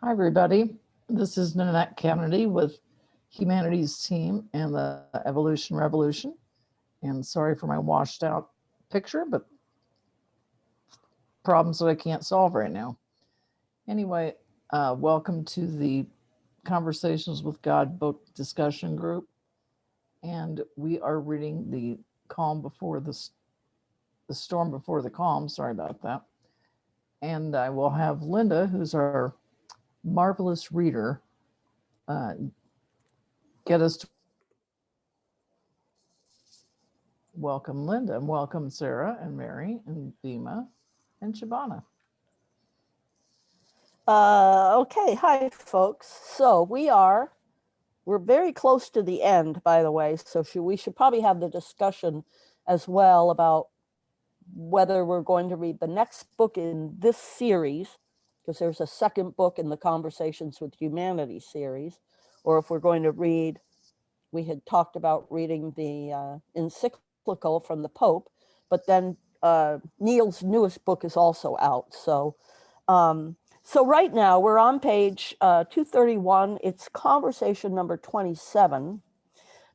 Hi, everybody. This is Nanette Kennedy with Humanities Team and the Evolution Revolution. And sorry for my washed out picture, but problems that I can't solve right now. Anyway, welcome to the Conversations with God book discussion group. And we are reading the calm before the storm before the calm. Sorry about that. And I will have Linda, who's our marvelous reader, get us to welcome Linda and welcome Sarah and Mary and Bima and Shabana. Okay, hi folks. So we're very close to the end, by the way, so we should probably have the discussion as well about whether we're going to read the next book in this series, because there's a second book in the Conversations with Humanity series, or if we're going to read, we had talked about reading the encyclical from the Pope, but then Neale's newest book is also out. So right now we're on page 231. It's conversation number 27.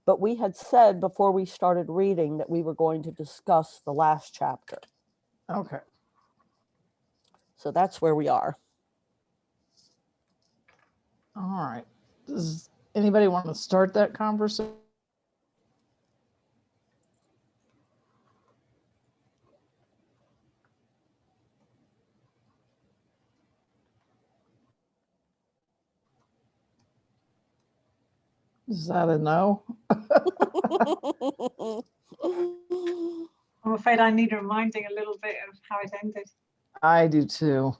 But we had said before we started reading that we were going to discuss the last chapter. Okay. So that's where we are. All right. Does anybody want to start that conversation? Is that a no? I'm afraid I need reminding a little bit of how it ended. I do too.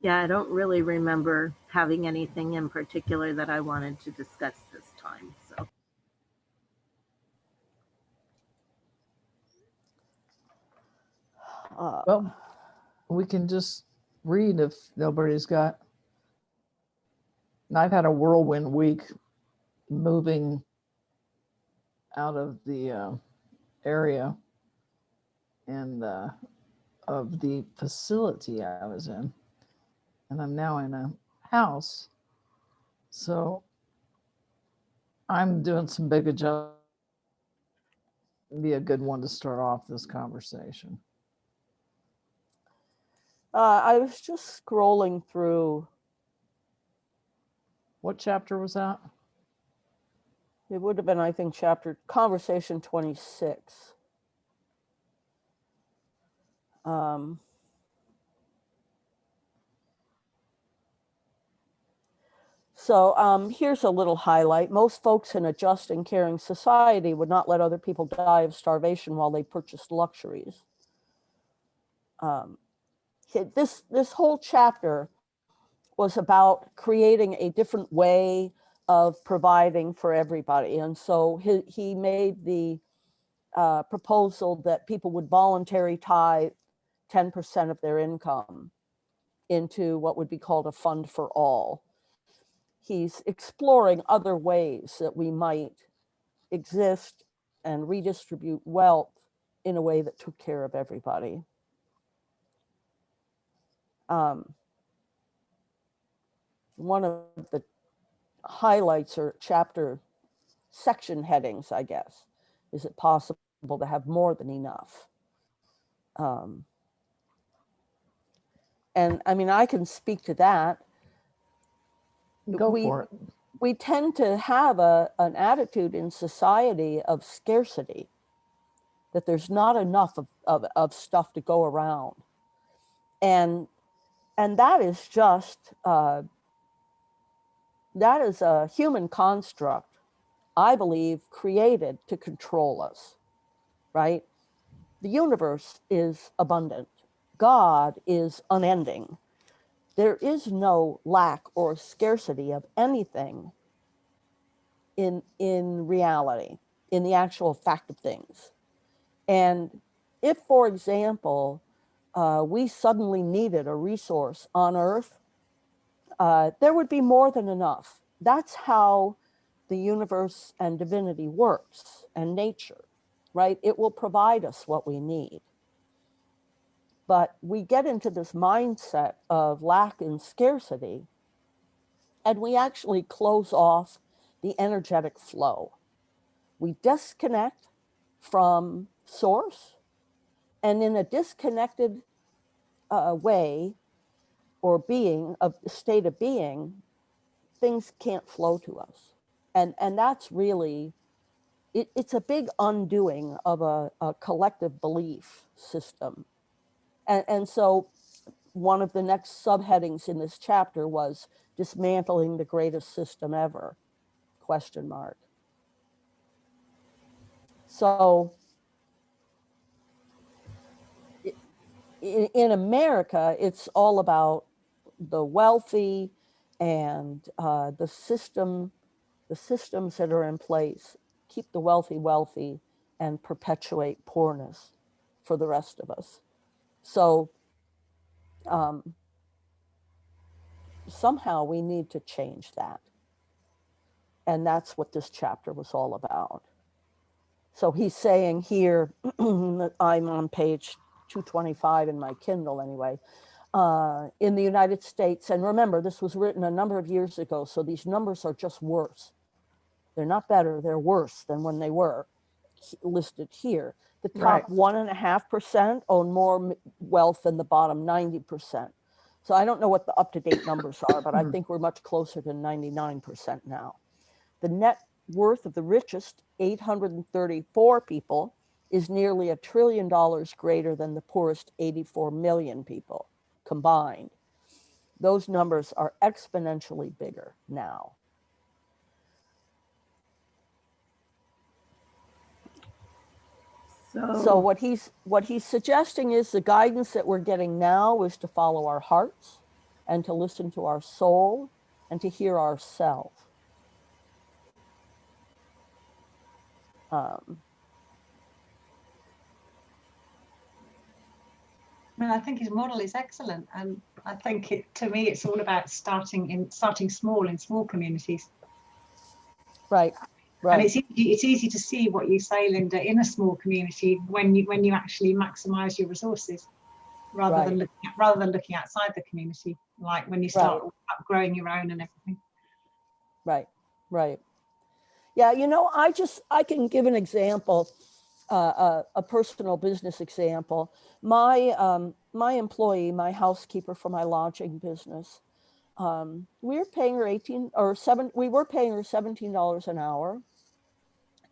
Yeah, I don't really remember having anything in particular that I wanted to discuss this time. So. Well, we can just read if nobody's got. I've had a whirlwind week moving out of the area and of the facility I was in. And I'm now in a house. So I'm doing some big adjustments. Be a good one to start off this conversation. I was just scrolling through. What chapter was that? It would have been, I think, conversation 26. So here's a little highlight. Most folks in a just and caring society would not let other people die of starvation while they purchased luxuries. This whole chapter was about creating a different way of providing for everybody. And so he made the proposal that people would voluntarily tithe 10% of their income into what would be called a fund for all. He's exploring other ways that we might exist and redistribute wealth in a way that took care of everybody. One of the highlights or chapter section headings, I guess, is it possible to have more than enough? And I mean, I can speak to that. Go for it. We tend to have an attitude in society of scarcity, that there's not enough of stuff to go around. And that is just, that is a human construct, I believe, created to control us, right? The universe is abundant. God is unending. There is no lack or scarcity of anything in reality, in the actual fact of things. And if, for example, we suddenly needed a resource on Earth, there would be more than enough. That's how the universe and divinity works, and nature, right? It will provide us what we need. But we get into this mindset of lack and scarcity and we actually close off the energetic flow. We disconnect from source, and in a disconnected way or being, a state of being, things can't flow to us. And that's really, it's a big undoing of a collective belief system. And so one of the next subheadings in this chapter was dismantling the greatest system ever, question mark. So in America, it's all about the wealthy and the systems that are in place keep the wealthy wealthy and perpetuate poorness for the rest of us. So somehow we need to change that. And that's what this chapter was all about. So he's saying here, I'm on page 225 in my Kindle anyway, in the United States, and remember, this was written a number of years ago, so these numbers are just worse. They're not better, they're worse than when they were listed here. The top 1.5% own more wealth than the bottom 90%. So I don't know what the up-to-date numbers are, but I think we're much closer to 99% now. The net worth of the richest 834 people is nearly $1 trillion greater than the poorest 84 million people combined. Those numbers are exponentially bigger now. So what he's suggesting is the guidance that we're getting now is to follow our hearts and to listen to our soul and to hear ourselves. I think his model is excellent, and I think to me it's all about starting small in small communities. Right. And it's easy to see what you say, Linda, in a small community when you actually maximize your resources, rather than looking outside the community, like when you start growing your own and everything. Right. Yeah, I can give an example, a personal business example. My employee, my housekeeper for my lodging business, we were paying her $17 an hour,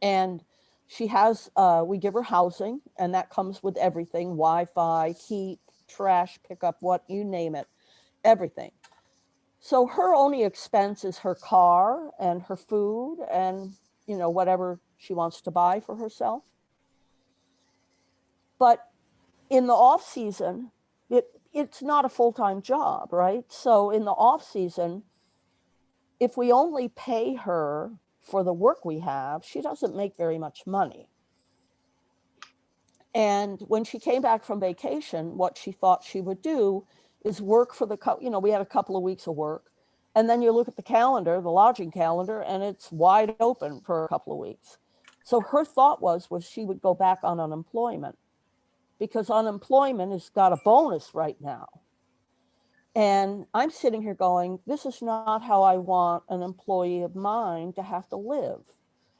and she has we give her housing, and that comes with everything: Wi-Fi, heat, trash pickup, what you name it, everything. So her only expense is her car and her food and whatever she wants to buy for herself. But in the off season, it's not a full-time job, right? So in the off season, if we only pay her for the work we have, she doesn't make very much money. And when she came back from vacation, what she thought she would do is work for we had a couple of weeks of work. And then you look at the calendar, the lodging calendar, and it's wide open for a couple of weeks. So her thought was she would go back on unemployment, because unemployment has got a bonus right now. And I'm sitting here going, this is not how I want an employee of mine to have to live.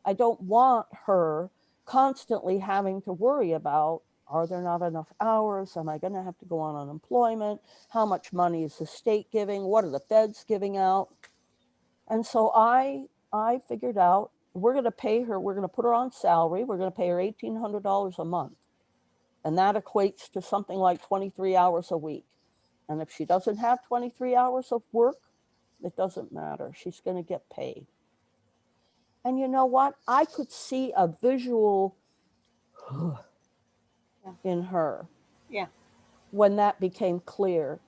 I don't want her constantly having to worry about, are there not enough hours? Am I going to have to go on unemployment? How much money is the state giving? What are the feds giving out? And so I figured out, we're going to pay her, we're going to put her on salary. We're going to pay her $1,800 a month. And that equates to something like 23 hours a week. And if she doesn't have 23 hours of work, it doesn't matter. She's going to get paid. And you know what? I could see a visual in her when that became clear,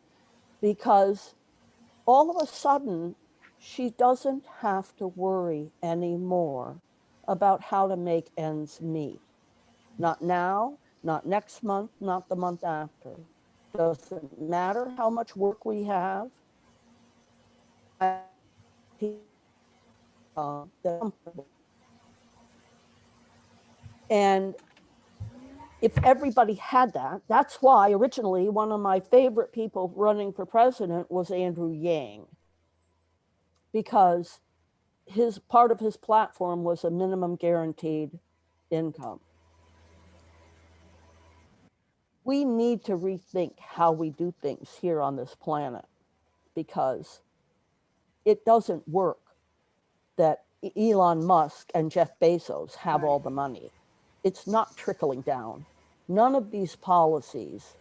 because all of a sudden, she doesn't have to worry anymore about how to make ends meet. Not now, not next month, not the month after. Doesn't matter how much work we have. And if everybody had that, that's why originally one of my favorite people running for president was Andrew Yang. because his part of his platform was a minimum guaranteed income. We need to rethink how we do things here on this planet, because it doesn't work that Elon Musk and Jeff Bezos have all the money. It's not trickling down. None of these policies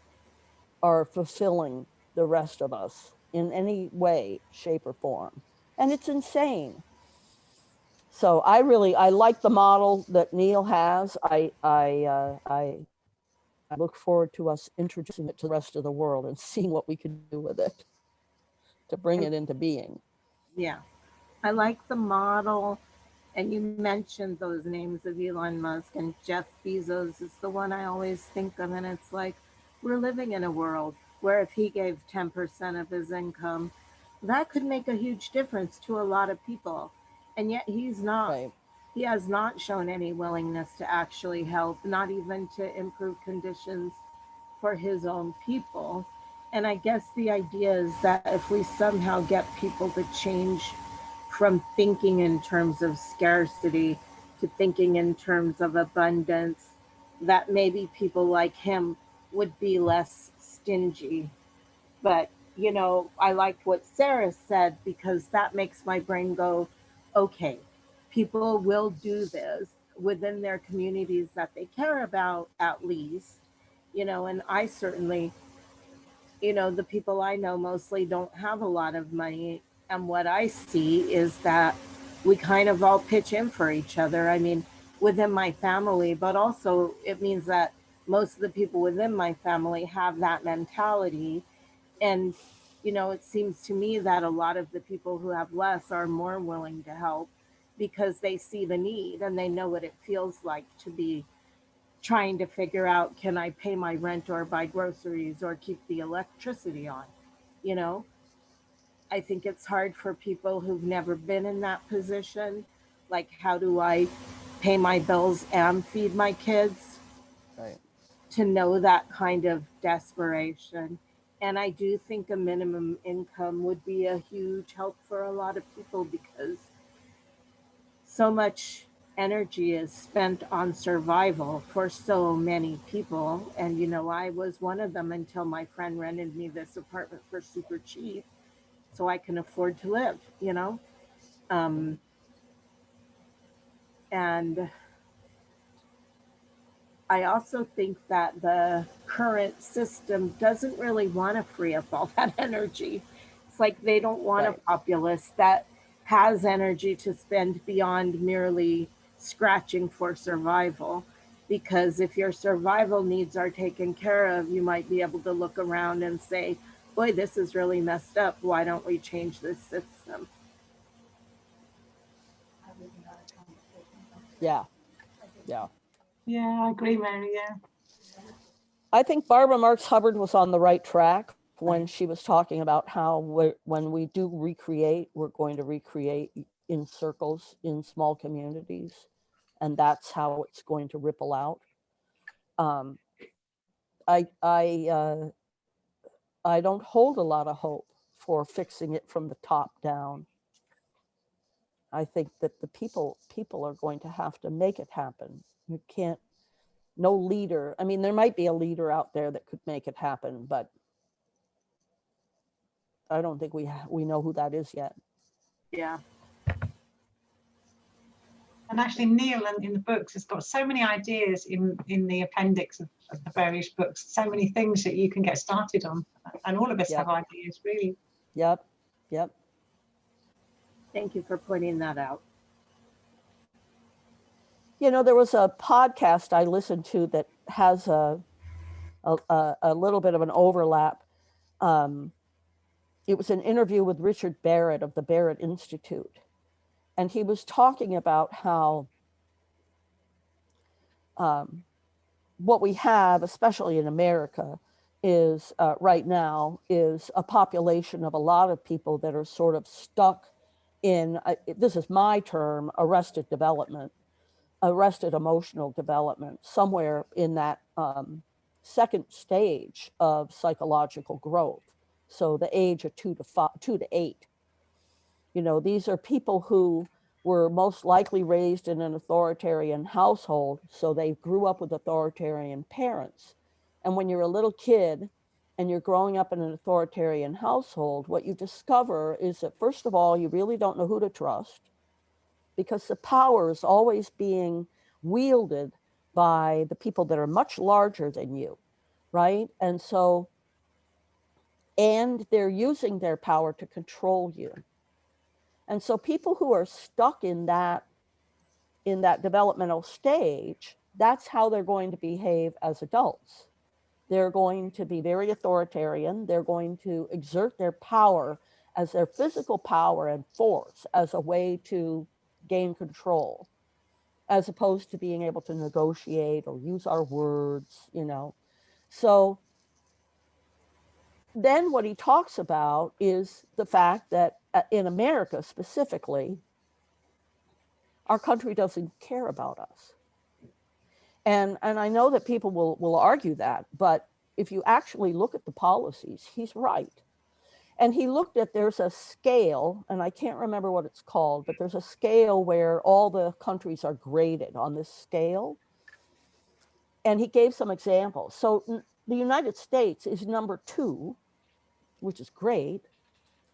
are fulfilling the rest of us in any way, shape, or form. And it's insane. So I like the model that Neale has. I look forward to us introducing it to the rest of the world and seeing what we can do with it to bring it into being. Yeah, I like the model. And you mentioned those names of Elon Musk, and Jeff Bezos is the one I always think of. And it's like, we're living in a world where if he gave 10% of his income, that could make a huge difference to a lot of people. And yet he's not. Right. He has not shown any willingness to actually help, not even to improve conditions for his own people. And I guess the idea is that if we somehow get people to change from thinking in terms of scarcity to thinking in terms of abundance, that maybe people like him would be less stingy. But, you know, I liked what Sarah said, because that makes my brain go, okay, people will do this within their communities that they care about, at least, you know. And I certainly, you know, the people I know mostly don't have a lot of money. And what I see is that we kind of all pitch in for each other. I mean, within my family, but also it means that most of the people within my family have that mentality. And, you know, it seems to me that a lot of the people who have less are more willing to help because they see the need and they know what it feels like to be trying to figure out, can I pay my rent or buy groceries or keep the electricity on? You know, I think it's hard for people who've never been in that position. Like, how do I pay my bills and feed my kids? Right. To know that kind of desperation. And I do think a minimum income would be a huge help for a lot of people, because so much energy is spent on survival for so many people. And, you know, I was one of them until my friend rented me this apartment for super cheap so I can afford to live, you know? Um, and I also think that the current system doesn't really want to free up all that energy. It's like they don't want a Right. populace that has energy to spend beyond merely scratching for survival. Because if your survival needs are taken care of, you might be able to look around and say, boy, this is really messed up. Why don't we change this system? Yeah. Yeah. Yeah, I agree, Mary. Yeah. I think Barbara Marx Hubbard was on the right track when she was talking about how when we do recreate, we're going to recreate in circles in small communities, and that's how it's going to ripple out. Um, I I uh, I don't hold a lot of hope for fixing it from the top down. I think that the people are going to have to make it happen. You can't. No leader. I mean, there might be a leader out there that could make it happen, but I don't think we know who that is yet. Yeah. And actually, Neale in the books has got so many ideas in the appendix of the various books, so many things that you can get started on. And all of us have ideas, really. Yep. Yep. Thank you for pointing that out. You know, there was a podcast I listened to that has a little bit of an overlap. It was an interview with Richard Barrett of the Barrett Institute. And he was talking about how what we have, especially in America, is right now is a population of a lot of people that are sort of stuck in, this is my term, arrested emotional development, somewhere in that second stage of psychological growth. So the age of 2 to 8, You know, these are people who were most likely raised in an authoritarian household, so they grew up with authoritarian parents. And when you're a little kid and you're growing up in an authoritarian household, what you discover is that, first of all, you really don't know who to trust, because the power is always being wielded by the people that are much larger than you, right? And so, and they're using their power to control you. And so people who are stuck in that developmental stage, that's how they're going to behave as adults. They're going to be very authoritarian. They're going to exert their power as their physical power and force as a way to gain control, as opposed to being able to negotiate or use our words, you know. So then what he talks about is the fact that in America specifically, our country doesn't care about us. And I know that people will argue that, but if you actually look at the policies, he's right. And he looked at, there's a scale, and I can't remember what it's called, but there's a scale where all the countries are graded on this scale. And he gave some examples. So the United States is number 2, which is great,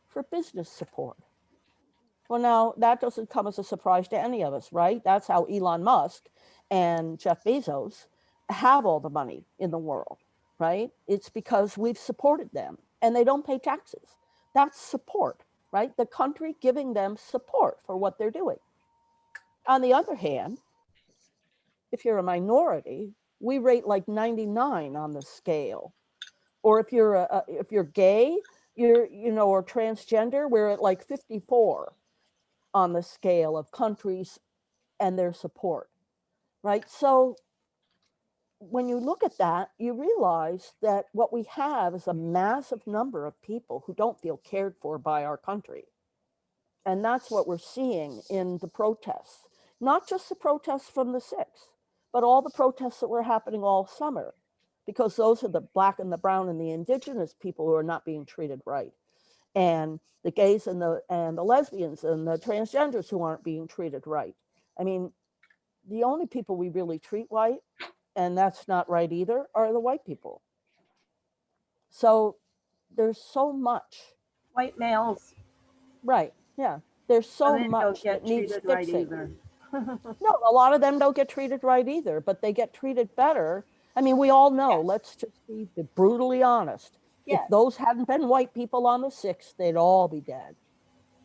for business support. Well, now that doesn't come as a surprise to any of us, right? That's how Elon Musk and Jeff Bezos have all the money in the world, right? It's because we've supported them and they don't pay taxes. That's support, right? The country giving them support for what they're doing. On the other hand, if you're a minority, we rate like 99 on the scale. Or if you're gay, or transgender, we're at like 54 on the scale of countries and their support, right? So when you look at that, you realize that what we have is a massive number of people who don't feel cared for by our country. And that's what we're seeing in the protests, not just the protests from the 6th, but all the protests that were happening all summer, because those are the Black and the brown and the indigenous people who are not being treated right. And the gays and the lesbians and the transgenders who aren't being treated right. I mean, the only people we really treat white, and that's not right either, are the white people. So there's so much. White males. Right, yeah. There's so Women much don't get that needs treated right fixing. either. No, a lot of them don't get treated right either, but they get treated better. I mean, we all know, Yes. let's just be brutally honest. Yes. If those hadn't been white people on the 6th, they'd all be dead,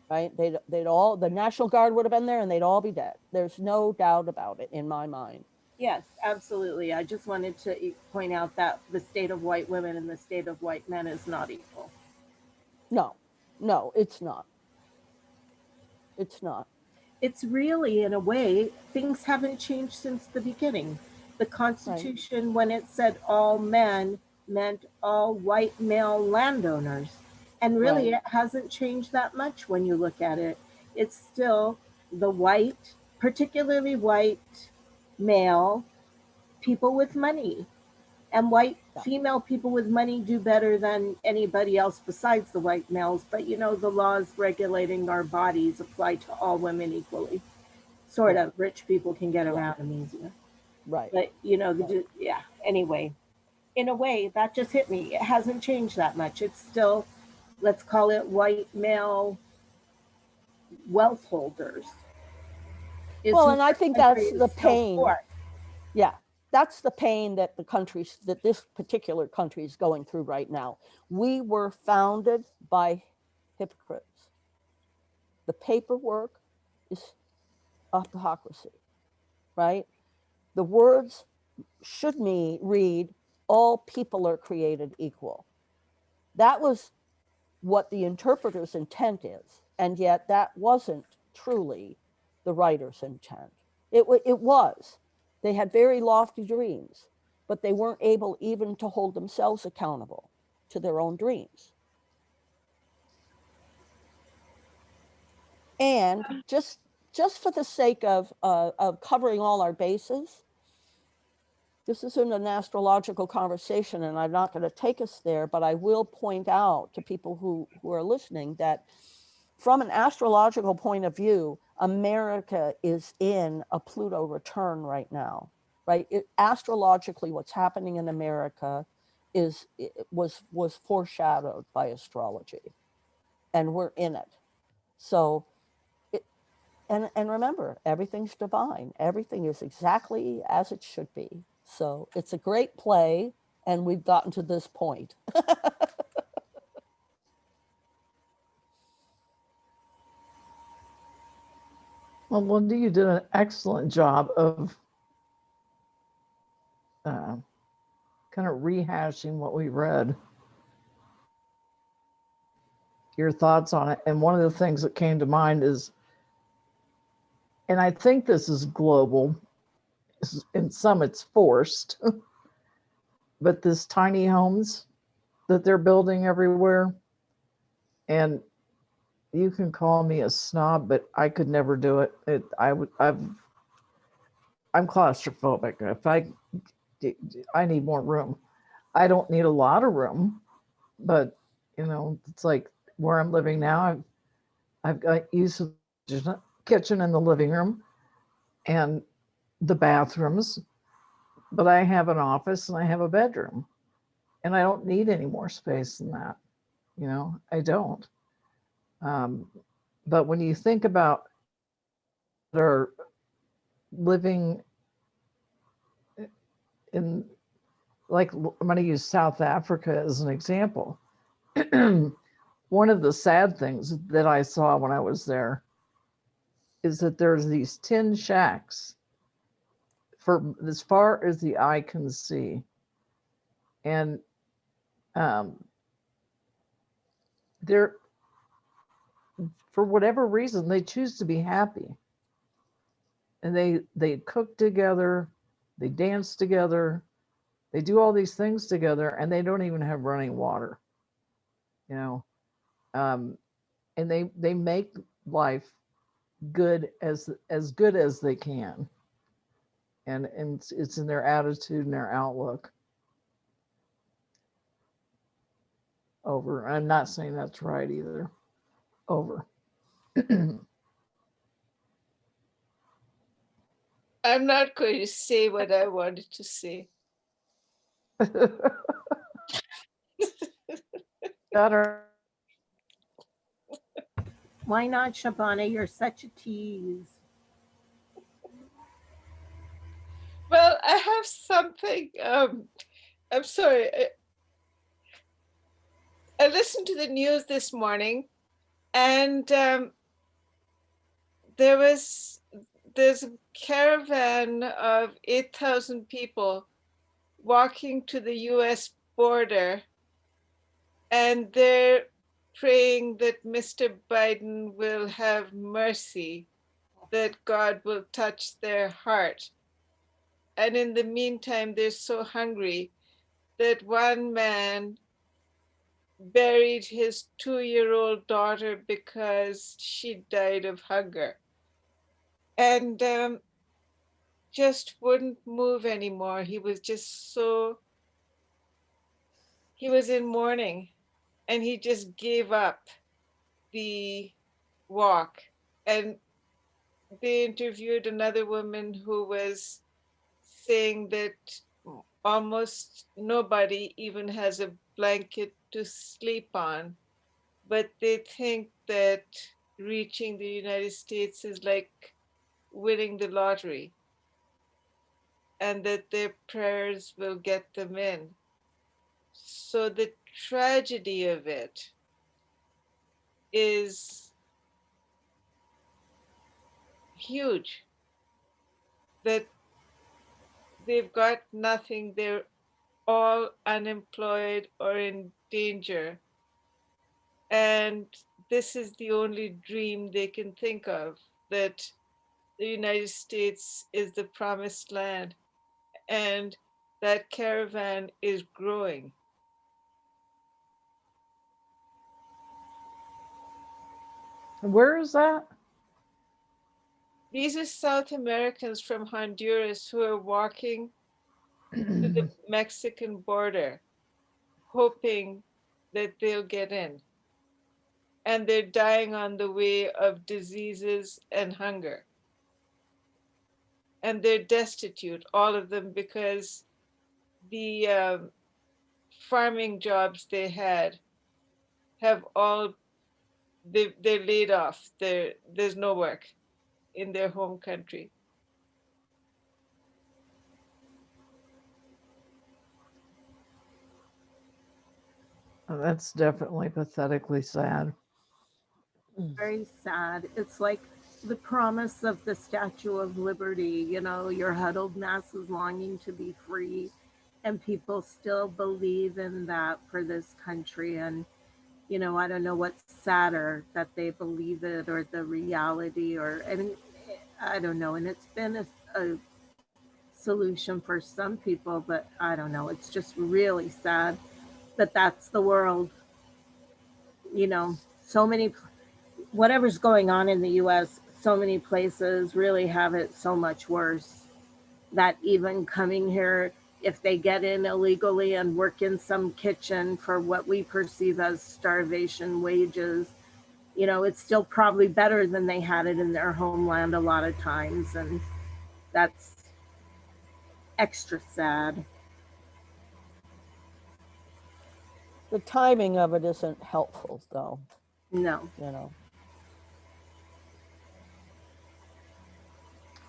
right? They'd all, the National Guard would have been there and they'd all be dead. There's no doubt about it in my mind. Yes, absolutely. I just wanted to point out that the state of white women and the state of white men is not equal. No, it's not. It's not. It's really, in a way, things haven't changed since the beginning. The Constitution, right, when it said all men, meant all white male landowners. And really, right, it hasn't changed that much when you look at it. It's still the white, particularly white male people with money. And white female people with money do better than anybody else besides the white males. But the laws regulating our bodies apply to all women equally. Sort of. Rich people can get around them easier. Right. But yeah. Anyway, in a way, that just hit me. It hasn't changed that much. It's still, let's call it white male wealth holders. Well, and I think that's the pain. Yeah. That's the pain that that this particular country is going through right now. We were founded by hypocrites. The paperwork is a hypocrisy, right? The words should read, all people are created equal. That was what the interpreter's intent is, and yet that wasn't truly the writer's intent. It was. They had very lofty dreams, but they weren't able even to hold themselves accountable to their own dreams. And just for the sake of covering all our bases, this isn't an astrological conversation, and I'm not going to take us there, but I will point out to people who are listening that from an astrological point of view, America is in a Pluto return right now, right? Astrologically, what's happening in America was foreshadowed by astrology, and we're in it. So, and remember, everything's divine. Everything is exactly as it should be. So it's a great play, and we've gotten to this point. Well, Linda, you did an excellent job of kind of rehashing what we read, your thoughts on it. And one of the things that came to mind is, and I think this is global, in some it's forced, but this tiny homes that they're building everywhere. And you can call me a snob, but I could never do it. I'm claustrophobic. I need more room. I don't need a lot of room, but it's like where I'm living now. I've got use of the kitchen and the living room and the bathrooms, but I have an office and I have a bedroom, and I don't need any more space than that. I don't. But when you think about they're living in, like, I'm going to use South Africa as an example. One of the sad things that I saw when I was there is that there's these tin shacks for as far as the eye can see. And they're, for whatever reason, they choose to be happy. And they cook together, they dance together, they do all these things together, and they don't even have running water. And they make life good as good as they can. And it's in their attitude and their outlook. Over. I'm not saying that's right either. Over. I'm not going to say what I wanted to say. Got her. Why not, Shabana? You're such a tease. Well, I have something. I'm sorry. I listened to the news this morning, and there's a caravan of 8,000 people walking to the US border, and they're praying that Mr. Biden will have mercy, that God will touch their heart. And in the meantime, they're so hungry that one man buried his 2-year-old daughter because she died of hunger, and just wouldn't move anymore. He was just he was in mourning, and he just gave up the walk. And they interviewed another woman who was saying that almost nobody even has a blanket to sleep on, but they think that reaching the United States is like winning the lottery, and that their prayers will get them in. So the tragedy of it is huge, that they've got nothing, they're all unemployed or in danger. And this is the only dream they can think of, that the United States is the promised land, and that caravan is growing. Where is that? These are South Americans from Honduras who are walking to the Mexican border, hoping that they'll get in. and they're dying on the way of diseases and hunger. And they're destitute, all of them, because the farming jobs they had have all, they're laid off. There's no work in their home country. That's definitely pathetically sad. Very sad. It's like the promise of the Statue of Liberty, you know, your huddled masses longing to be free, and people still believe in that for this country. And, you know, I don't know what's sadder, that they believe it or the reality, or, I don't know. And it's been a solution for some people, but I don't know. It's just really sad that that's the world, you know, so many, whatever's going on in the US, so many places really have it so much worse that even coming here, if they get in illegally and work in some kitchen for what we perceive as starvation wages, you know, it's still probably better than they had it in their homeland a lot of times. And that's extra sad. The timing of it isn't helpful, though, No. you know.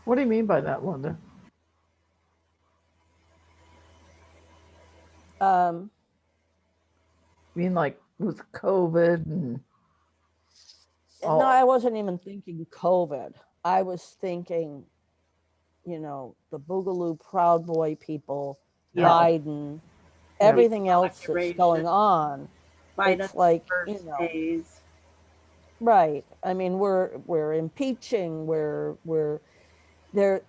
What do you mean by that, Linda? You mean like with COVID and No, I wasn't even thinking COVID. I was thinking, you know, the Boogaloo Proud Boy people, Yeah. Biden, Yeah. everything else that's going Inauguration. on. Biden's It's like, first you know, days. right. I mean, we're impeaching, we're there.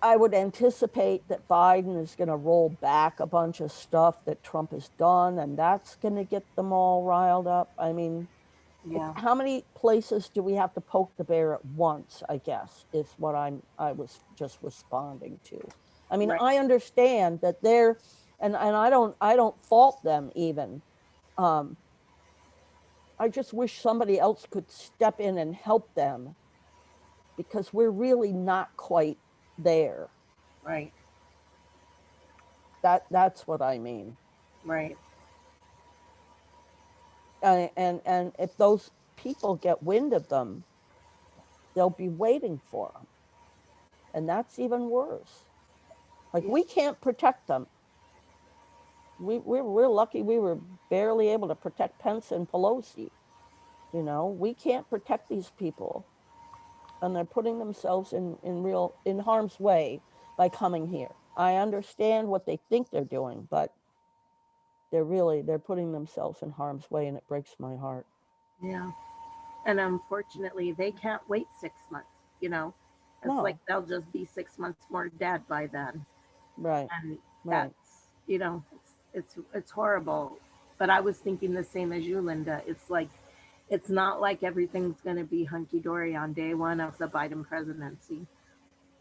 I would anticipate that Biden is going to roll back a bunch of stuff that Trump has done, and that's going to get them all riled up. I mean, Yeah. how many places do we have to poke the bear at once, I guess, is what I was just responding to. I mean, Right. I understand that they're, and I don't fault them even. I just wish somebody else could step in and help them, because we're really not quite there. Right. That's what I mean. Right. And if those people get wind of them, they'll be waiting for them, and that's even worse. Like, we can't protect them. We're lucky we were barely able to protect Pence and Pelosi. You know, we can't protect these people, and they're putting themselves in harm's way by coming here. I understand what they think they're doing, but they're putting themselves in harm's way, and it breaks my heart. Yeah. And unfortunately, they can't wait 6 months, you know. It's No. like they'll just be 6 months more dead by then. Right. And Right. that's, you know, it's horrible. But I was thinking the same as you, Linda. It's like, it's not like everything's going to be hunky-dory on day one of the Biden presidency.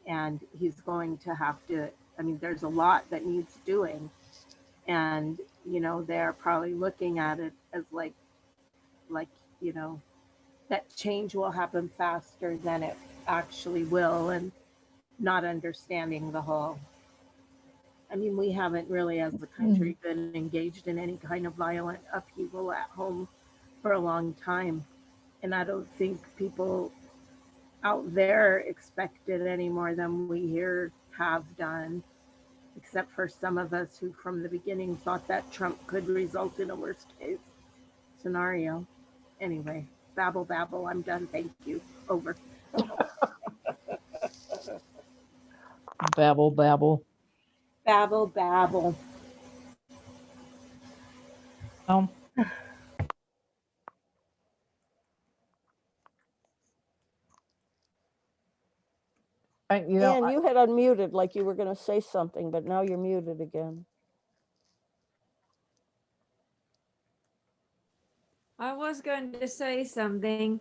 And he's going to have to, I mean, there's a lot that needs doing. And, you know, they're probably looking at it as like, you know, that change will happen faster than it actually will, and not understanding the whole. I mean, we haven't really, as a country, been engaged in any kind of violent upheaval at home for a long time. And I don't think people out there expect it any more than we here have done, except for some of us who from the beginning thought that Trump could result in a worst case scenario. Anyway, babble, babble. I'm done. Thank you. Over. Babble, babble. Babble, babble. And you had unmuted like you were going to say something, but now you're muted again. I was going to say something,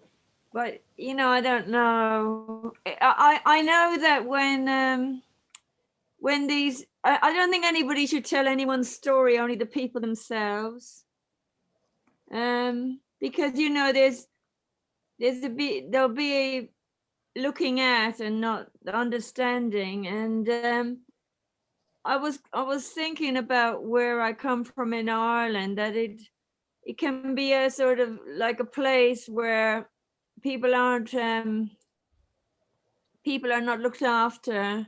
but you know, I don't know. I know that when these, I don't think anybody should tell anyone's story, only the people themselves. because there'll be a looking at and not understanding. And I was thinking about where I come from in Ireland, that it can be a sort of like a place where people aren't people are not looked after.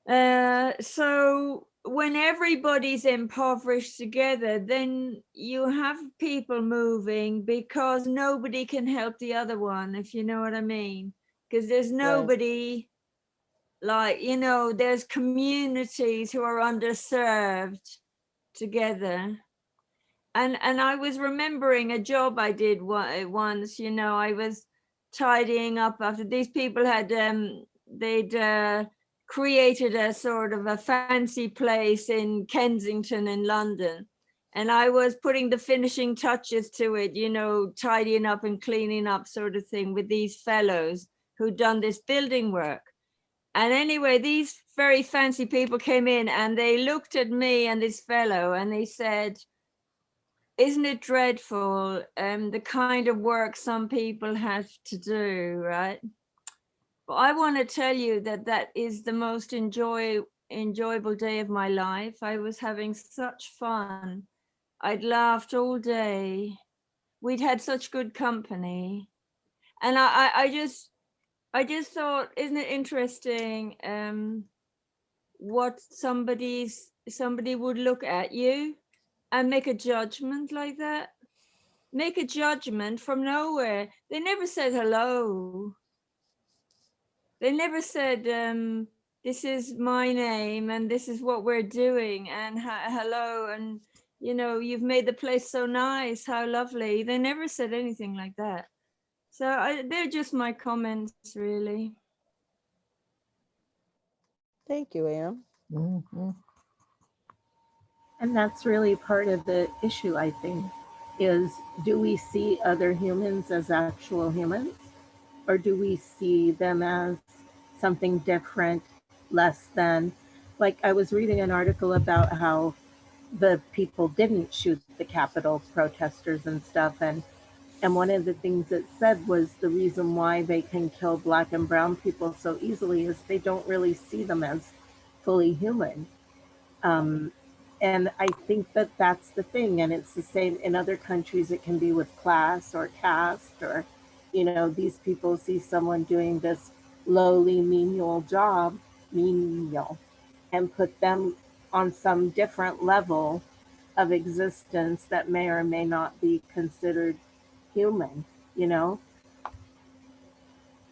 So when everybody's impoverished together, then you have people moving because nobody can help the other one, if you know what I mean. Because there's nobody, like, there's communities who are underserved together. And I was remembering a job I did once, I was tidying up after these people had, they'd created a sort of a fancy place in Kensington in London. And I was putting the finishing touches to it, tidying up and cleaning up sort of thing with these fellows who'd done this building work. And anyway, these very fancy people came in and they looked at me and this fellow and they said, "Isn't it dreadful, the kind of work some people have to do, right?" But I want to tell you that is the most enjoyable day of my life. I was having such fun. I'd laughed all day. We'd had such good company. And I just thought, isn't it interesting what somebody would look at you and make a judgment like that? Make a judgment from nowhere. They never said hello. They never said, this is my name and this is what we're doing and hello, and you've made the place so nice, how lovely. They never said anything like that. So they're just my comments, really. Thank you, Anne. Mm-hmm. And that's really part of the issue, I think, is do we see other humans as actual humans? Or do we see them as something different, less than? Like, I was reading an article about how the people didn't shoot the Capitol protesters and stuff. And one of the things it said was the reason why they can kill Black and brown people so easily is they don't really see them as fully human. And I think that that's the thing. And it's the same in other countries. It can be with class or caste, or, these people see someone doing this lowly menial job, menial, and put them on some different level of existence that may or may not be considered human, you know?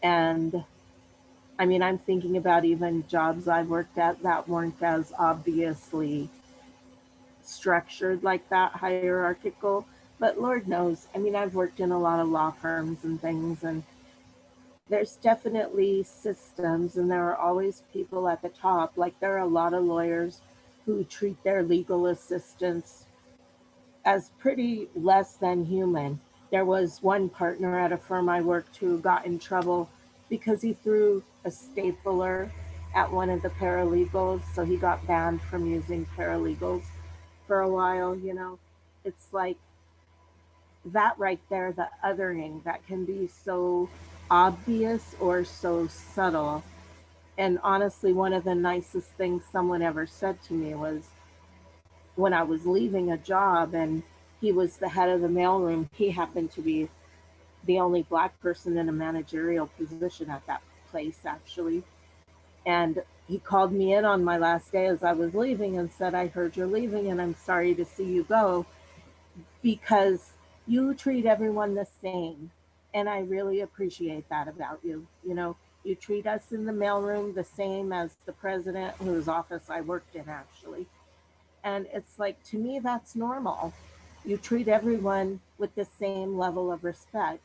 And I mean, I'm thinking about even jobs I've worked at that weren't as obviously structured like that, hierarchical. But Lord knows, I mean, I've worked in a lot of law firms and things, and there's definitely systems, and there are always people at the top. Like, there are a lot of lawyers who treat their legal assistants as pretty less than human. There was one partner at a firm I worked who got in trouble because he threw a stapler at one of the paralegals, so he got banned from using paralegals for a while. It's like that right there, the othering that can be so obvious or so subtle. And honestly, one of the nicest things someone ever said to me was when I was leaving a job, and he was the head of the mailroom. He happened to be the only Black person in a managerial position at that place, actually. And he called me in on my last day as I was leaving and said, "I heard you're leaving and I'm sorry to see you go because you treat everyone the same. And I really appreciate that about you. You treat us in the mailroom the same as the president, whose office I worked in, actually." And it's like, to me, that's normal. You treat everyone with the same level of respect.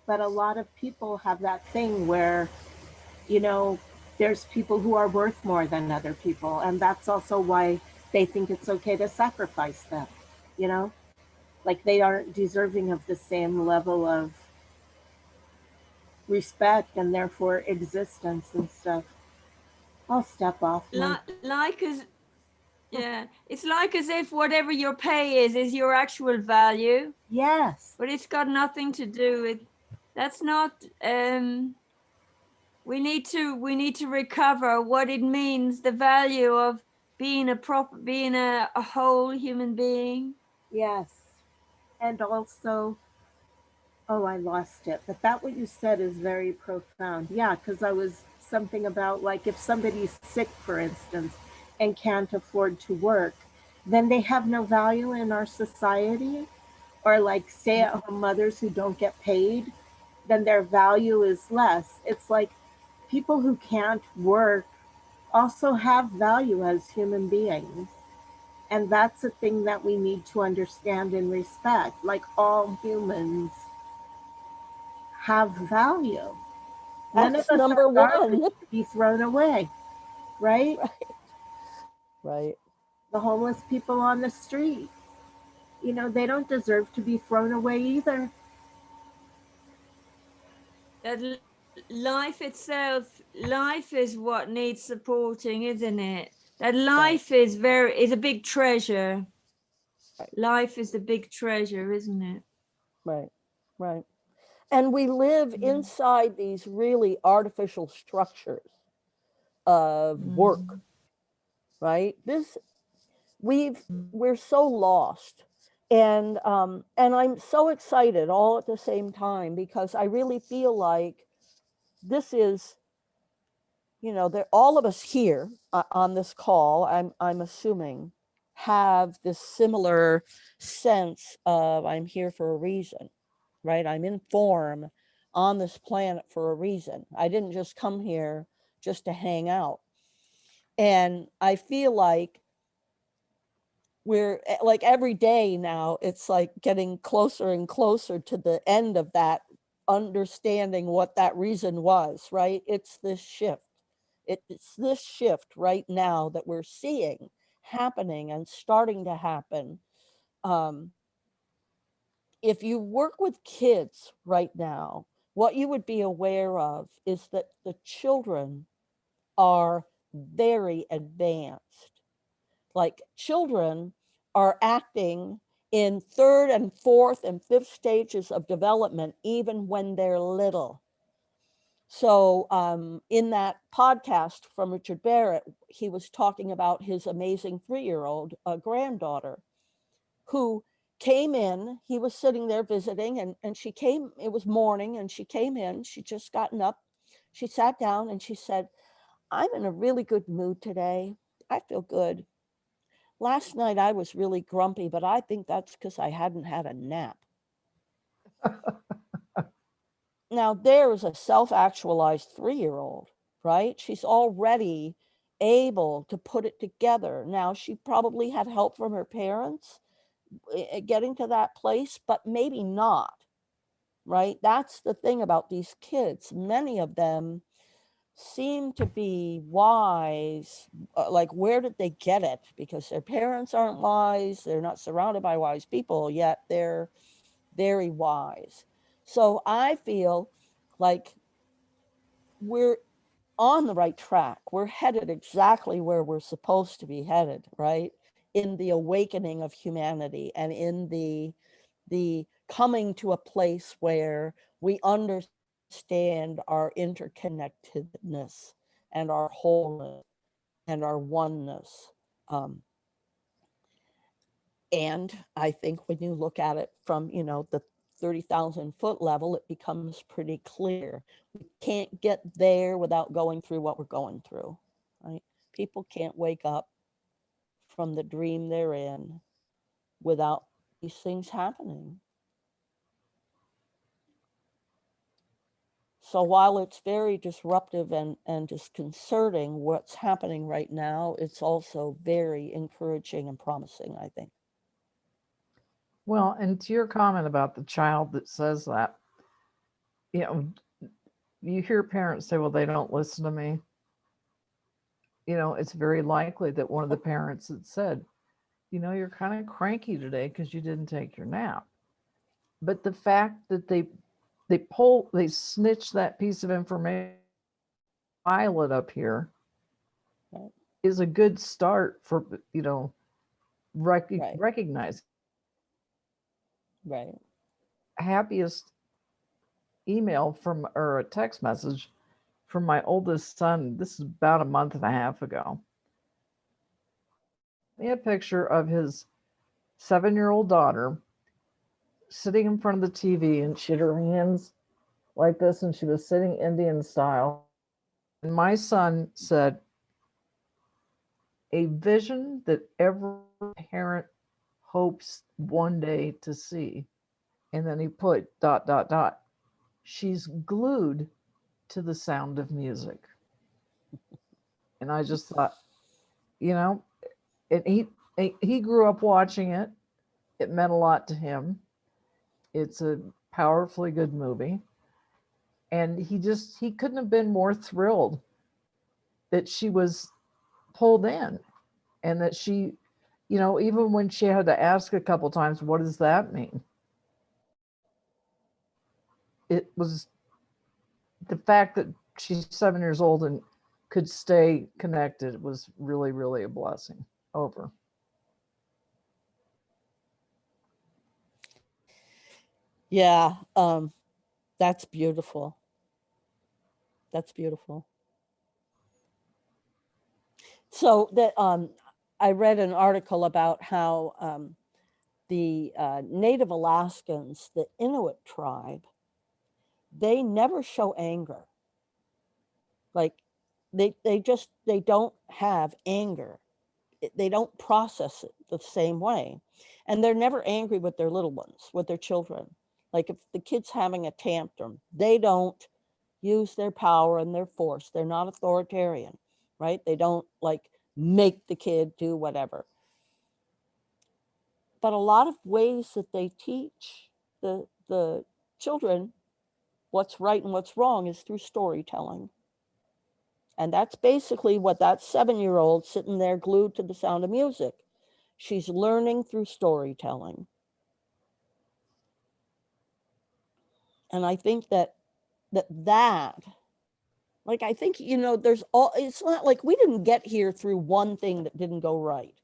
But a lot of people have that thing where, you know, there's people who are worth more than other people. And that's also why they think it's okay to sacrifice them, you know? Like, they aren't deserving of the same level of respect and therefore existence and stuff. I'll step off. Like as Yeah, it's like as if whatever your pay is your actual value, Yes. but it's got nothing to do with. That's not. We need to recover what it means, the value of being a whole human being. Yes. And also, oh, I lost it. But that what you said is very profound. Yeah, because I was something about like if somebody's sick, for instance, and can't afford to work, then they have no value in our society. Or like stay at home mothers who don't get paid, then their value is less. It's like people who can't work also have value as human beings. And that's a thing that we need to understand and respect. Like all humans have value. None of That's us are number garbage one. to be thrown away, right? Right. The homeless people on the street, they don't deserve to be thrown away either. That life is what needs supporting, isn't it? That life is a big treasure. Right. Life is a big treasure, isn't it? Right. Right. And we live inside these really artificial structures of work, right? We're so lost. And I'm so excited all at the same time because I really feel like this is, that all of us here on this call, I'm assuming, have this similar sense of I'm here for a reason, right? I'm in form on this planet for a reason. I didn't just come here just to hang out. And I feel like we're like every day now, it's like getting closer and closer to the end of that understanding what that reason was, right? It's this shift. It's this shift right now that we're seeing happening and starting to happen. Um, if you work with kids right now, what you would be aware of is that the children are very advanced. Like children are acting in third and fourth and fifth stages of development, even when they're little. So in that podcast from Richard Barrett, he was talking about his amazing 3-year-old granddaughter who came in. He was sitting there visiting and she came, it was morning and she came in, she just gotten up, she sat down and she said, I'm in a really good mood today. I feel good. Last night I was really grumpy, but I think that's because I hadn't had a nap. Now there is a self-actualized 3-year-old, right? She's already able to put it together. Now she probably had help from her parents getting to that place, but maybe not, right? That's the thing about these kids. Many of them seem to be wise. Like, where did they get it? Because their parents aren't wise. They're not surrounded by wise people, yet they're very wise. So I feel like we're on the right track. We're headed exactly where we're supposed to be headed, right? In the awakening of humanity and in the coming to a place where we understand our interconnectedness and our wholeness and our oneness. And I think when you look at it from, the 30,000 foot level, it becomes pretty clear. We can't get there without going through what we're going through, right? People can't wake up from the dream they're in without these things happening. So while it's very disruptive and disconcerting what's happening right now, it's also very encouraging and promising, I think. Well, and to your comment about the child that says that, you hear parents say, well, they don't listen to me. It's very likely that one of the parents had said, you're kind of cranky today because you didn't take your nap. But the fact that they snitch that piece of information, file it up here, Right. is a good start for, Right. recognize. Right. Happiest email from, or a text message from my oldest son. This is about a month and a half ago. A picture of his 7-year-old daughter sitting in front of the TV, and she had her hands like this, and she was sitting Indian style. And my son said, a vision that every parent hopes one day to see. And then he put ... She's glued to the sound of music. And I just thought, and he grew up watching it. It meant a lot to him. It's a powerfully good movie. And he couldn't have been more thrilled that she was pulled in, and that she, even when she had to ask a couple times, what does that mean? It was the fact that she's 7 years old and could stay connected was really, really a blessing. Over. Yeah, that's beautiful. That's beautiful. So that I read an article about how the Native Alaskans, the Inuit tribe, they never show anger. Like they don't have anger. They don't process it the same way. And they're never angry with their little ones, with their children. Like if the kid's having a tantrum, they don't use their power and their force. They're not authoritarian, right? They don't like make the kid do whatever. But a lot of ways that they teach the children what's right and what's wrong is through storytelling. And that's basically what that 7-year-old sitting there glued to the sound of music. She's learning through storytelling. And I think that like, I think, there's it's not like we didn't get here through one thing that didn't go right.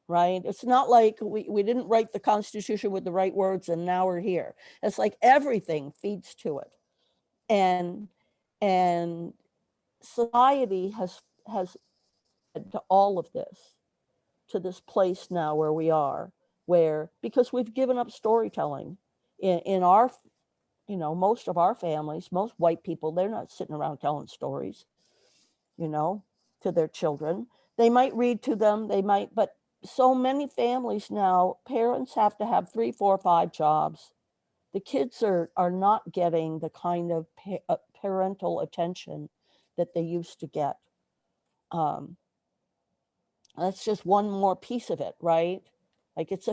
Right? It's not like we didn't write the Constitution with the right words and now we're here. It's like everything feeds to it. And society has led to all of this, to this place now where we are, because we've given up storytelling in our, most of our families, most white people, they're not sitting around telling stories, to their children. They might read to them, but so many families now, parents have to have 3, 4, 5 jobs. The kids are not getting the kind of parental attention that they used to get. That's just one more piece of it, right? Like it's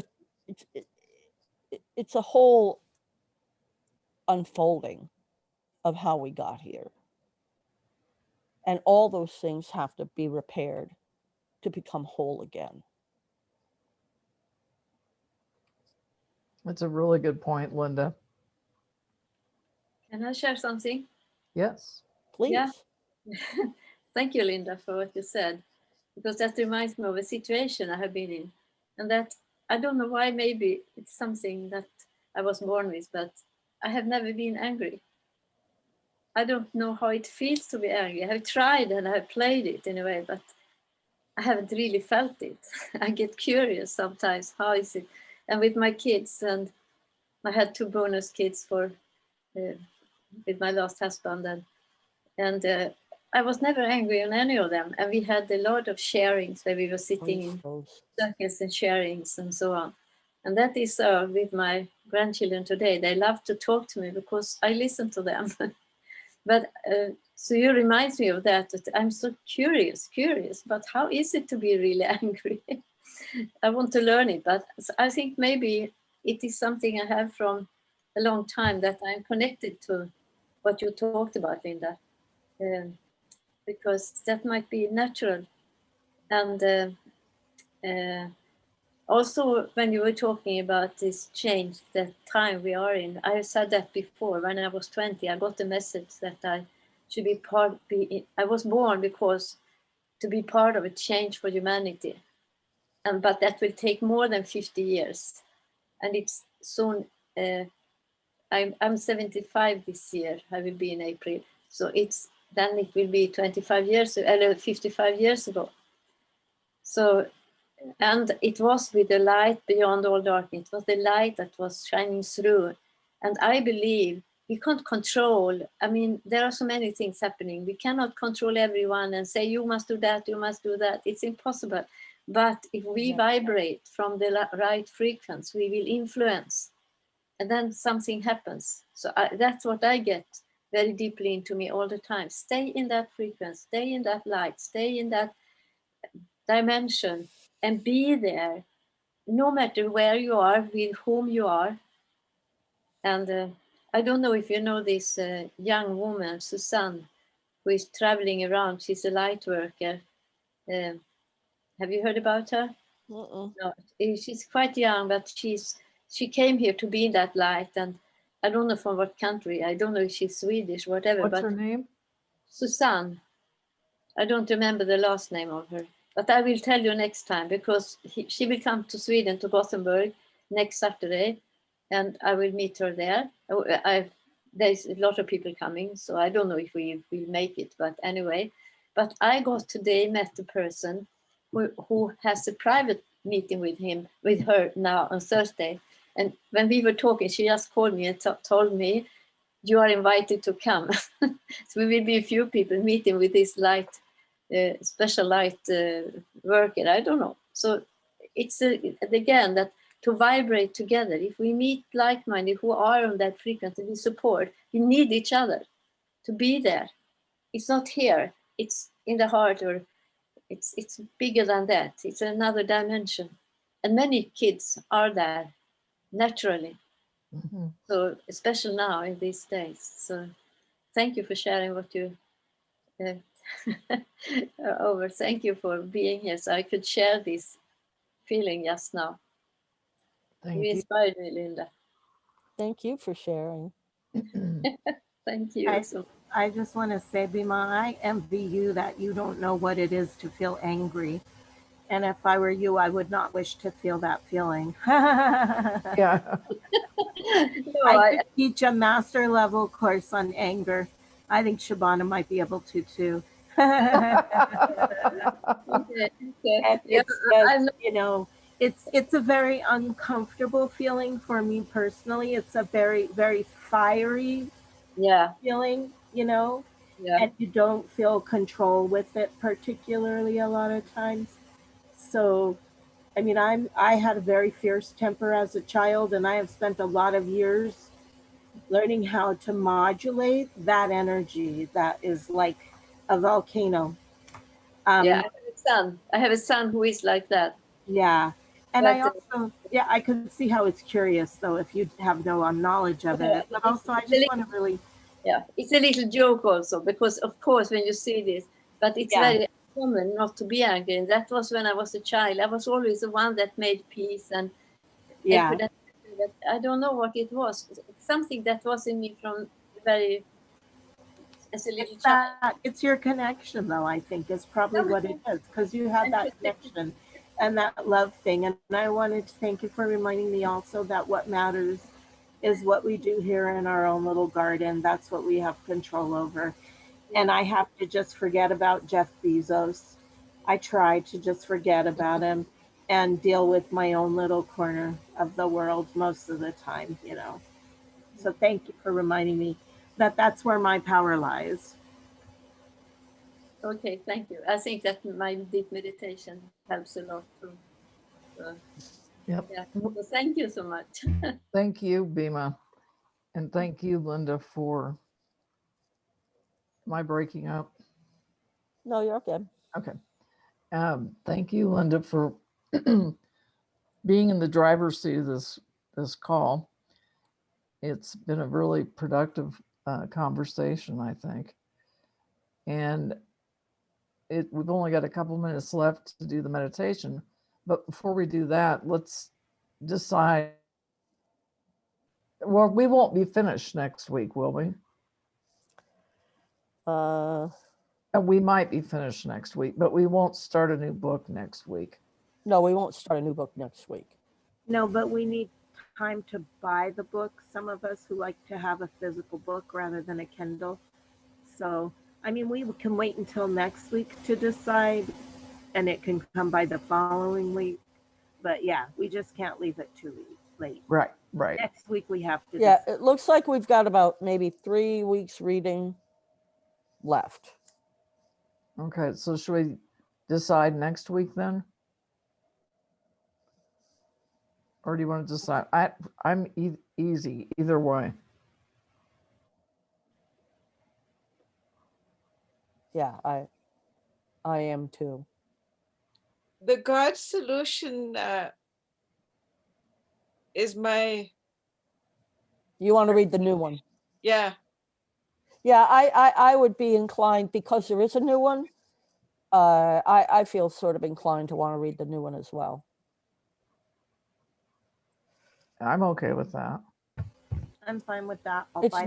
a whole unfolding of how we got here. And all those things have to be repaired to become whole again. That's a really good point, Linda. Can I share something? Yes. Please. Yeah. Thank you, Linda, for what you said, because that reminds me of a situation I have been in. And that, I don't know why, maybe it's something that I was born with, but I have never been angry. I don't know how it feels to be angry. I have tried and I have played it in a way, but I haven't really felt it. I get curious sometimes, how is it? And with my kids, and I had 2 bonus kids with my last husband, and I was never angry on any of them. And we had a lot of sharings where we were sitting in circles and sharings and so on. And that is with my grandchildren today. They love to talk to me because I listen to them. But so you remind me of that I'm so curious, but how is it to be really angry? I want to learn it, but I think maybe it is something I have from a long time, that I'm connected to what you talked about, Linda, because that might be natural. And also, when you were talking about this change, that time we are in, I said that before. When I was 20, I got the message that I should I was born because to be part of a change for humanity. But that will take more than 50 years. And it's soon, I'm 75 this year, I will be in April. So then it will be 55 years ago. So, and it was with the light beyond all darkness. It was the light that was shining through. And I believe we can't control. I mean, there are so many things happening. We cannot control everyone and say, you must do that, you must do that. It's impossible. But if we vibrate from the right frequency, we will influence. And then something happens. So that's what I get very deeply into me all the time. Stay in that frequency, stay in that light, stay in that dimension, and be there, no matter where you are, with whom you are. And I don't know if you know this young woman, Susanne, who is traveling around. She's a light worker. Have you heard about her? Mm-mm. No, she's quite young, but she came here to be in that light. And I don't know from what country. I don't know if she's Swedish, whatever. What's but her name? Susanne. I don't remember the last name of her, but I will tell you next time, because she will come to Sweden, to Gothenburg next Saturday, and I will meet her there. There's a lot of people coming, so I don't know if we will make it, but anyway. But I got today met a person who has a private meeting with her now on Thursday. And when we were talking, she just called me and told me, you are invited to come. So we will be a few people meeting with this light, special light worker. I don't know. So it's again that to vibrate together. If we meet like-minded who are on that frequency, we support. We need each other to be there. It's not here. It's in the heart, or it's bigger than that. It's another dimension, and many kids are there naturally. Mhm. So especially now in these days. So thank you for sharing what you over. Thank you for being here, so I could share this feeling just now. Thank You you. inspired me, Linda. Thank you for sharing. Thank you. I just want to say, Bima, I envy you that you don't know what it is to feel angry. And if I were you, I would not wish to feel that feeling. Yeah. No, I could teach a master level course on anger. I think Shabana might be able to too. okay, And yeah, it's just, I'm not, you know, it's a very uncomfortable feeling for me personally. It's a very, very fiery yeah, feeling, you know, yeah, and you don't feel control with it particularly a lot of times. So, I mean, I had a very fierce temper as a child, and I have spent a lot of years learning how to modulate that energy that is like a volcano. yeah. Um, I have a son who is like that. yeah. And I But also, yeah, I could see how it's curious though if you have no knowledge of yeah, it. But also, I it's a just little, want to really, yeah, it's a little joke also, because of course when you see this, but it's yeah, very common not to be angry. And that was when I was a child. I was always the one that made peace and yeah. put that. I don't know what it was. It's something that was in me from very as a little child. It's your connection though, I think is probably what it is, because you had And that connection and that love thing. And I wanted to thank you for reminding me also that what matters is what we do here in our own little garden. That's what we have control over. And I have to just forget about Jeff Bezos. I try to just forget about him and deal with my own little corner of the world most of the time, you know. So thank you for reminding me that that's where my power lies. okay, thank you. I think that my deep meditation helps a lot too. So, Yep. yeah. So thank you so much. Thank you, Bima. And thank you, Linda, for my breaking up. No, you're okay. Okay. Thank you, Linda, for being in the driver's seat of this call. It's been a really productive conversation, I think. And we've only got a couple minutes left to do the meditation. But before we do that, let's decide. Well, we won't be finished next week, will we? And we might be finished next week, but we won't start a new book next week. No, we won't start a new book next week. No, but we need time to buy the book. Some of us who like to have a physical book rather than a Kindle. So, I mean, we can wait until next week to decide, and it can come by the following week. But yeah, we just can't leave it too late. Right. Next week we have to. Yeah, it looks like we've got about maybe 3 weeks reading left. Okay, so should we decide next week then? Or do you want to decide? I'm easy either way. Yeah, I am too. The God solution is my. You want to read the new one? Yeah. Yeah, I would be inclined, because there is a new one. I feel sort of inclined to want to read the new one as well. I'm okay with that. I'm fine with that. It's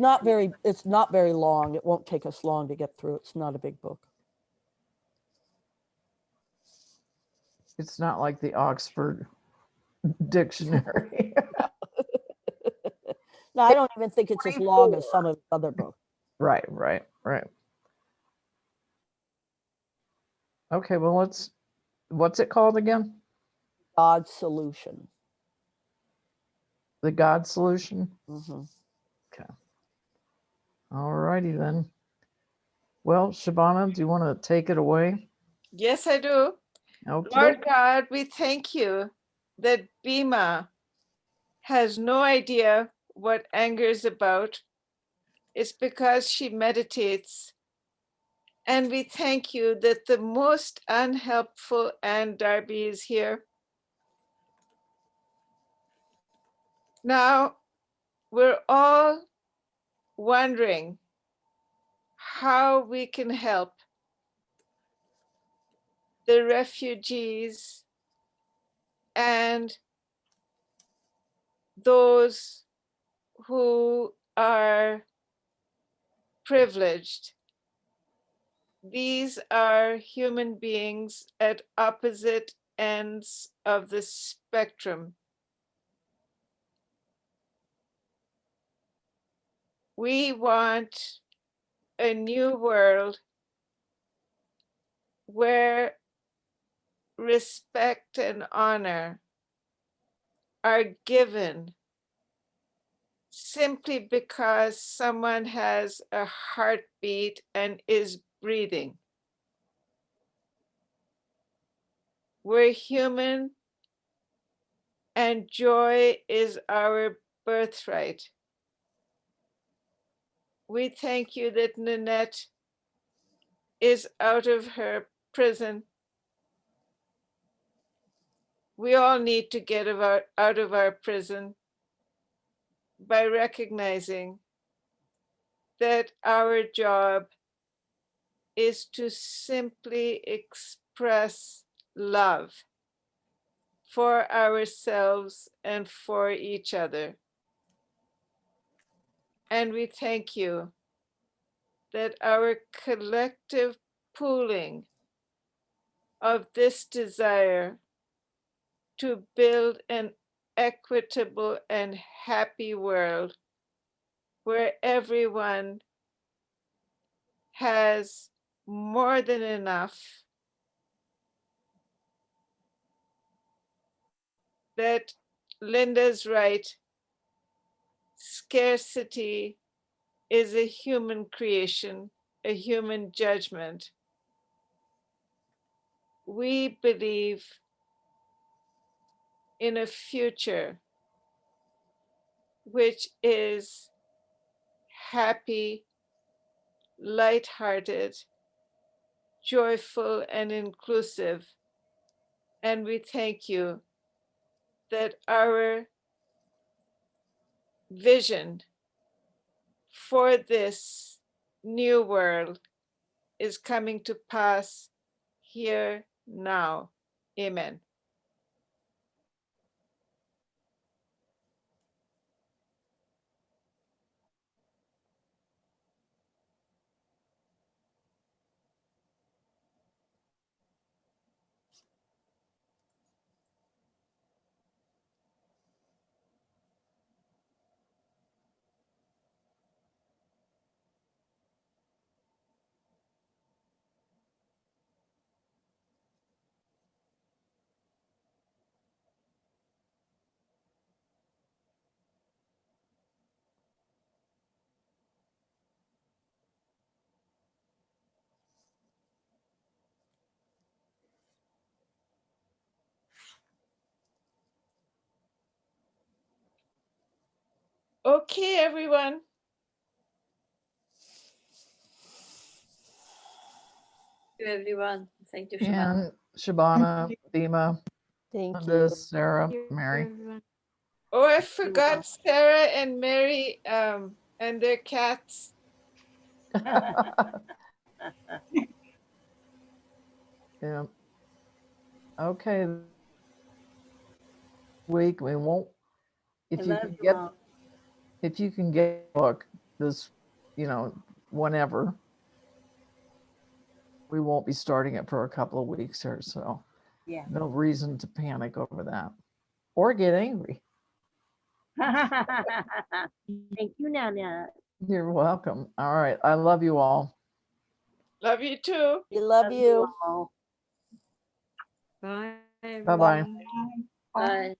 not very long. It won't take us long to get through. It's not a big book. It's not like the Oxford Dictionary. No, I don't even think it's as long as some of the other books. Right. Okay, well, what's it called again? God Solution. The God Solution? Mm-hmm. Okay. All righty then. Well, Shabana, do you want to take it away? Yes, I do. Okay. Lord God, we thank you that Bhima has no idea what anger is about. It's because she meditates. And we thank you that the most unhelpful Anne Darby is here. Now, we're all wondering how we can help the refugees and those who are privileged. These are human beings at opposite ends of the spectrum. We want a new world where respect and honor are given simply because someone has a heartbeat and is breathing. We're human, and joy is our birthright. We thank you that Nanette is out of her prison. We all need to get out of our prison by recognizing that our job is to simply express love for ourselves and for each other. And we thank you that our collective pooling of this desire to build an equitable and happy world where everyone has more than enough, that Linda's right, scarcity is a human creation, a human judgment. We believe in a future which is happy, lighthearted, joyful, and inclusive. And we thank you that our vision for this new world is coming to pass here now. Amen. Okay, everyone. Thank you, everyone. Thank you, Shabbat. And Shabana, Dima, Thank Linda, you. Sarah, Thank you, Mary. everyone. Oh, I forgot Sarah and Mary and their cats. Yeah. Okay. Week we won't. If I you love can you get, all. if you can get a book this, whenever, we won't be starting it for a couple of weeks or so. Yeah. No reason to panic over that or get angry. Thank you, Nana. You're welcome. All right. I love you all. Love you too. We love you. all. Bye, Bye-bye. everyone. Bye.